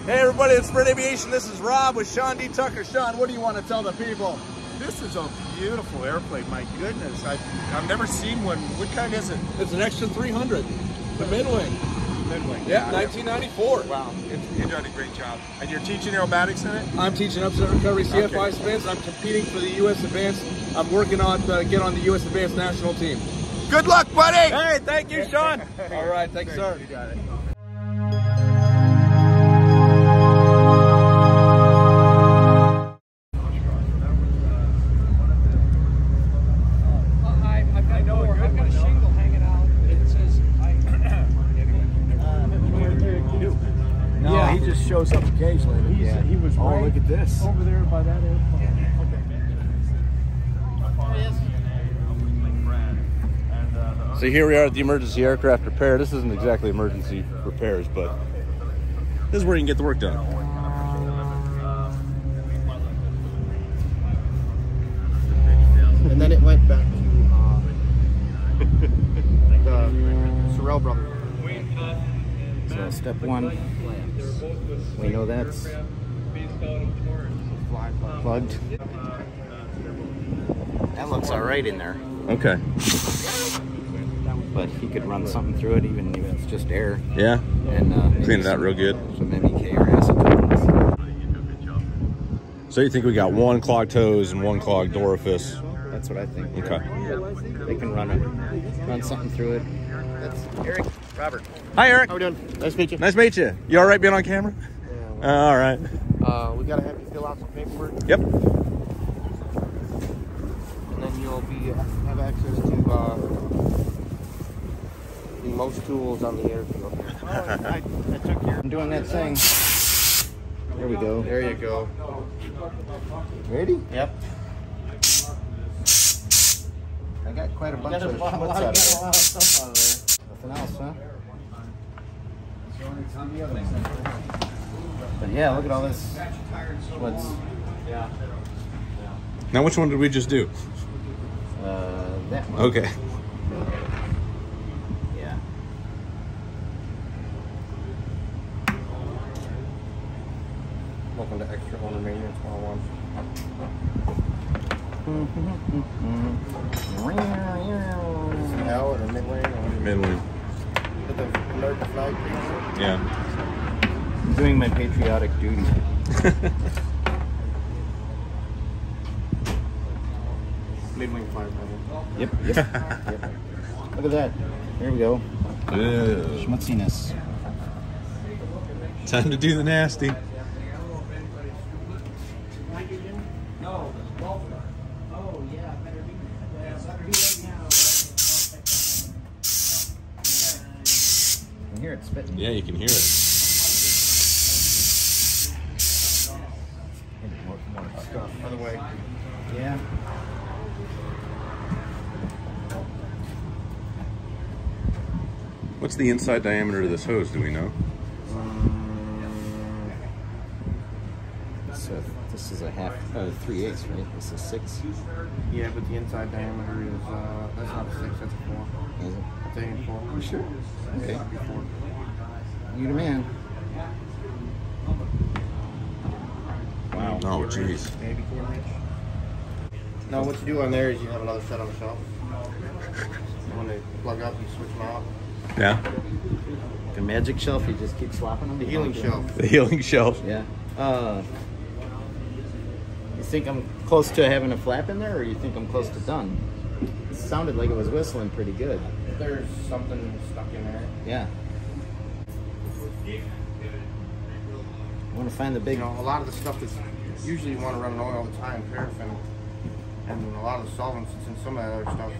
Hey everybody, it's Sprint Aviation. This is Rob with Sean D. Tucker. Sean, what do you want to tell the people? This is a beautiful airplane, my goodness. I've never seen one. What kind is it? It's an Extra 300, the mid-wing. Mid-wing. Yeah, 1994. Wow, you're doing a great job. And you're teaching aerobatics in it? I'm teaching upset recovery CFI spins. I'm competing for the U.S. Advanced. I'm working on to get on the U.S. Advanced national team. Good luck, buddy! Hey, thank you, Sean. All right, thanks, sir. You got it. Yeah, he just shows up occasionally. He was right. Look at this. Over there by that airport. So here we are at the emergency aircraft repair. This isn't exactly emergency repairs, but this is where you can get the work done. And then it went back to the Sorrell brothers. So step one, we know that's plugged. That looks all right in there. Okay. But he could run something through it, even if it's just air. Yeah. And clean it out real good. Some MEK or acetone. So you think we got one clogged hose and one clogged orifice? That's what I think. Okay. They can run something through it. That's Eric. Robert. Hi, Eric. How we doing? Nice to meet you. Nice to meet you. You all right being on camera? Yeah. All right. We gotta have you fill out some paperwork. Yep. And then you'll have access to the most tools on the airfield. I took your. I'm doing that thing. There we go. There you go. Ready? Yep. I got quite a bunch of schmutz out of stuff out of there. Nothing else, huh? But yeah, look at all this schmutz. Now, which one did we just do? That one. Okay. Yeah. Welcome to Extra Owner Maintenance 101. Now or mid-wing? Mid-wing. With the American flag, please. Yeah. I'm doing my patriotic duty. Mid-wing flag. Yep. Look at that. There we go. Ew. Schmutziness. Time to do the nasty. I can hear it spitting. Yeah, you can hear it. More stuff. By the way. Yeah. What's the inside diameter of this hose? Do we know? So this is a half, 3/8, right? This is 6. Yeah, but the inside diameter is, that's not a 6, that's a 4. Is it? I'm thinking 4. You sure? Okay. That'd be 4. You the man. Wow. Oh, jeez. Maybe 4 inch. Now, what you do on there is you have another set on the shelf. When they plug up, you switch them out. Yeah. The magic shelf, you just keep swapping them? The healing shelf. The healing shelf. Yeah. You think I'm close to having a flap in there, or you think I'm close to done? It sounded like it was whistling pretty good. There's something stuck in there. Yeah. I want to find the big... You know, a lot of the stuff that's usually you want to run an oil all the time, paraffin, and a lot of the solvents that's in some of that other stuff,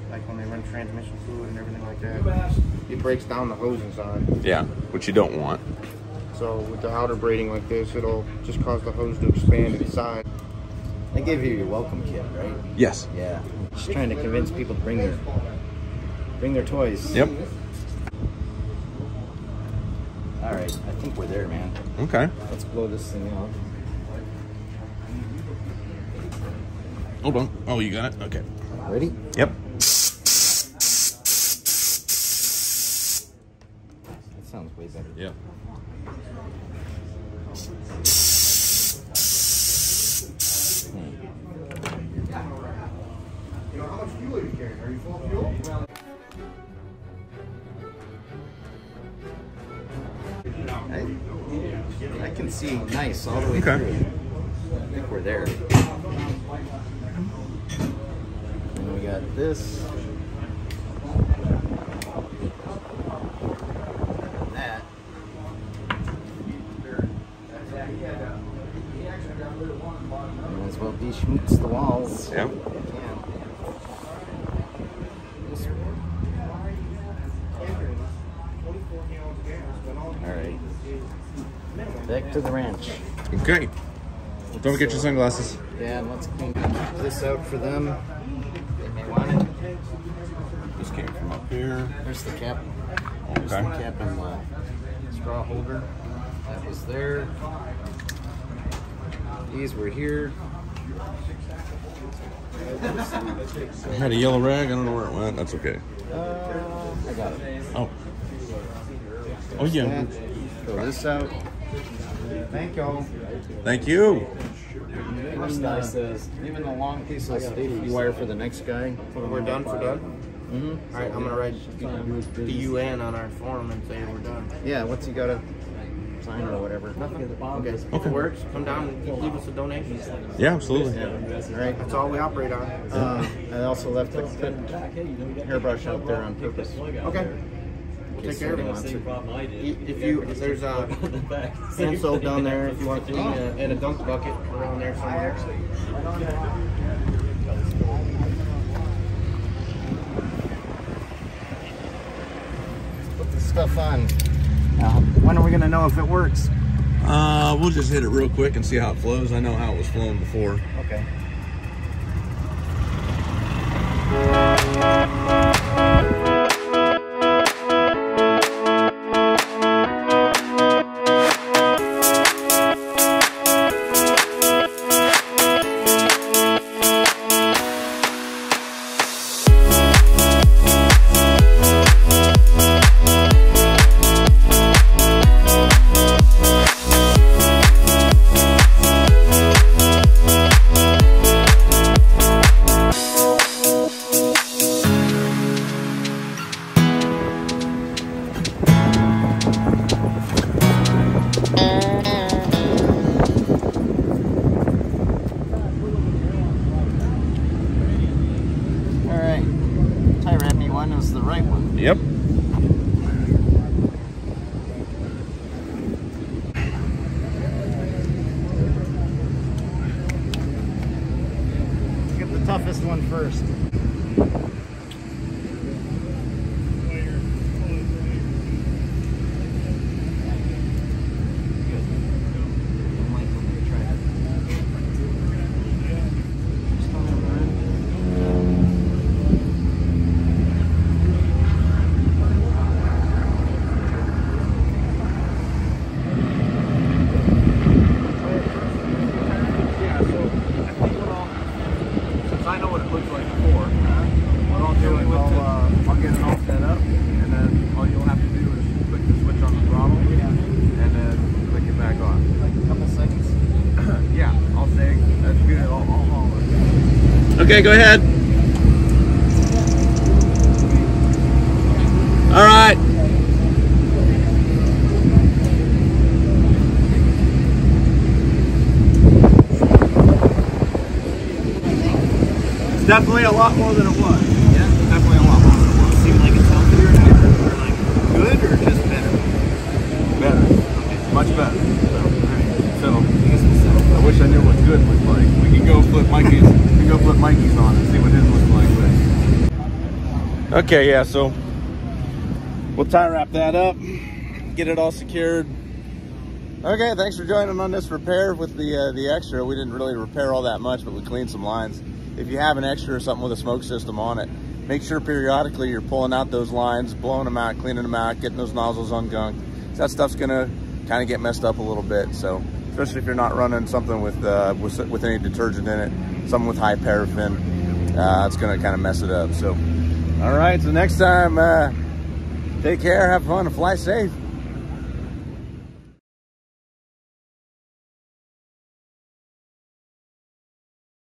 like when they run transmission fluid and everything like that, it breaks down the hose inside. Yeah, which you don't want. So with the outer braiding like this, it'll just cause the hose to expand inside. They gave you your welcome kit, right? Yes. Yeah. Just trying to convince people to bring their toys. Yep. All right, I think we're there, man. Okay. Let's blow this thing out. Hold on. Oh, you got it? Okay. Ready? Yep. That sounds way better. Yep. I can see nice all the way Okay. through. I think we're there. And we got this. And that. Might as well de-schmutz the walls. Yeah. All right. Back to the ranch. Okay. Don't forget your sunglasses. Yeah, and let's clean this out for them. They may want it. This came from up here. There's the cap. There's the Okay. cap and the straw holder. That was there. These were here. I had a yellow rag. I don't know where it went. That's okay. I got it. Oh. Oh yeah. That. Throw this out. Thank y'all. Thank you. Even the long piece of safety wire for the next guy. We're done for Doug? Mm-hmm. All right, I'm gonna write the UN on our form and say we're done. Yeah, what's he gotta sign or whatever? Nothing. Okay. If it works, come down and leave us a donation. Yeah, absolutely. All right. That's all we operate on. I also left the hairbrush out there on purpose. Okay. We'll take care of it. If there's a hand soap down there, if you want to, and a dunk bucket around there somewhere. Put this stuff on. When are we gonna know if it works? We'll just hit it real quick and see how it flows. I know how it was flowing before. Okay. Was the right one. Yep. Get the toughest one first. Okay, go ahead. All right. It's definitely a lot more than it was. Yeah, Definitely a lot more than it was. seem like it's healthier or like good or just better? Better. Okay. Much better. So I wish I knew what good looked like. We can go flip Mikey's. We can go flip Mikey's on and see what his looks like. But. Okay, yeah. So we'll tie wrap that up, get it all secured. Okay, thanks for joining on this repair with the extra. We didn't really repair all that much, but we cleaned some lines. If you have an extra or something with a smoke system on it, make sure periodically you're pulling out those lines, blowing them out, cleaning them out, getting those nozzles ungunked. So that stuff's gonna kind of get messed up a little bit. So especially if you're not running something with any detergent in it, something with high paraffin, it's gonna kind of mess it up. So all right, so next time, take care, have fun, and fly safe.